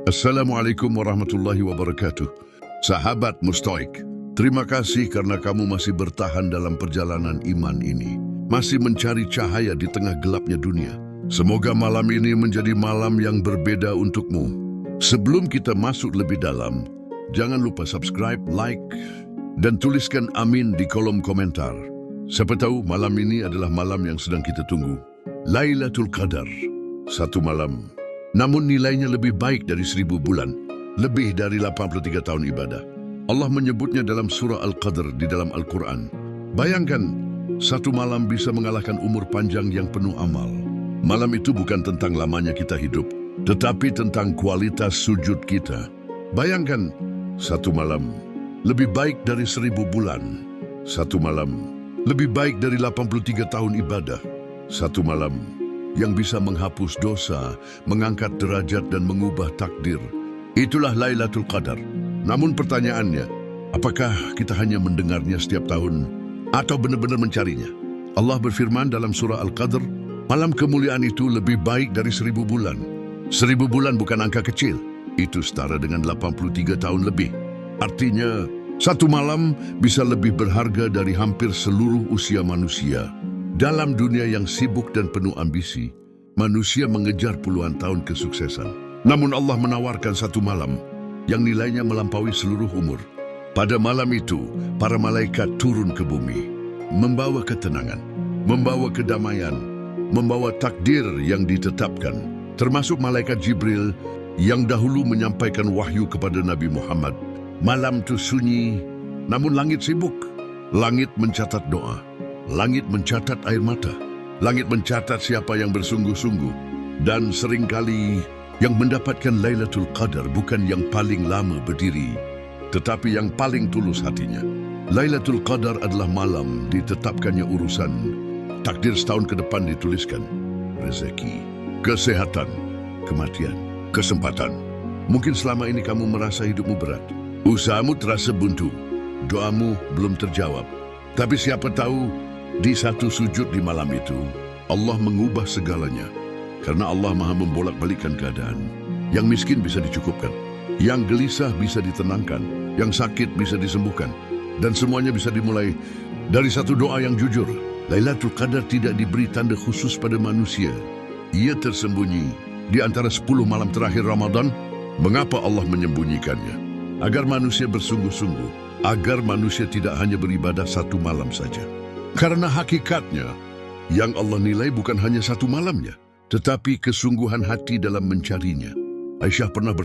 Assalamualaikum warahmatullahi wabarakatuh. Sahabat Mustoik, terima kasih karena kamu masih bertahan dalam perjalanan iman ini. Masih mencari cahaya di tengah gelapnya dunia. Semoga malam ini menjadi malam yang berbeda untukmu. Sebelum kita masuk lebih dalam, jangan lupa subscribe, like, dan tuliskan amin di kolom komentar. Siapa tahu malam ini adalah malam yang sedang kita tunggu. Lailatul Qadar, satu malam. Namun nilainya lebih baik dari 1000 bulan, lebih dari 83 tahun ibadah. Allah menyebutnya dalam surah Al-Qadr di dalam Al-Quran. Bayangkan, satu malam bisa mengalahkan umur panjang yang penuh amal. Malam itu bukan tentang lamanya kita hidup, tetapi tentang kualitas sujud kita. Bayangkan, satu malam lebih baik dari 1000 bulan. Satu malam lebih baik dari 83 tahun ibadah. Satu malam yang bisa menghapus dosa, mengangkat derajat dan mengubah takdir. Itulah Lailatul Qadar. Namun pertanyaannya, apakah kita hanya mendengarnya setiap tahun atau benar-benar mencarinya? Allah berfirman dalam surah Al-Qadr, malam kemuliaan itu lebih baik dari 1000 bulan. 1000 bulan bukan angka kecil. Itu setara dengan 83 tahun lebih. Artinya, satu malam bisa lebih berharga dari hampir seluruh usia manusia. Dalam dunia yang sibuk dan penuh ambisi, manusia mengejar puluhan tahun kesuksesan. Namun Allah menawarkan satu malam yang nilainya melampaui seluruh umur. Pada malam itu, para malaikat turun ke bumi, membawa ketenangan, membawa kedamaian, membawa takdir yang ditetapkan, termasuk malaikat Jibril yang dahulu menyampaikan wahyu kepada Nabi Muhammad. Malam itu sunyi, namun langit sibuk. Langit mencatat doa. Langit mencatat air mata. Langit mencatat siapa yang bersungguh-sungguh. Dan seringkali yang mendapatkan Lailatul Qadar bukan yang paling lama berdiri, tetapi yang paling tulus hatinya. Lailatul Qadar adalah malam ditetapkannya urusan. Takdir setahun ke depan dituliskan. Rezeki, kesehatan, kematian, kesempatan. Mungkin selama ini kamu merasa hidupmu berat. Usahamu terasa buntu. Doamu belum terjawab. Tapi siapa tahu, di satu sujud di malam itu, Allah mengubah segalanya. Karena Allah maha membolak-balikkan keadaan. Yang miskin bisa dicukupkan. Yang gelisah bisa ditenangkan. Yang sakit bisa disembuhkan. Dan semuanya bisa dimulai dari satu doa yang jujur. Lailatul Qadar tidak diberi tanda khusus pada manusia. Ia tersembunyi di antara 10 malam terakhir Ramadan. Mengapa Allah menyembunyikannya? Agar manusia bersungguh-sungguh. Agar manusia tidak hanya beribadah satu malam saja. Karena hakikatnya, yang Allah nilai bukan hanya satu malamnya, tetapi kesungguhan hati dalam mencarinya. Aisyah pernah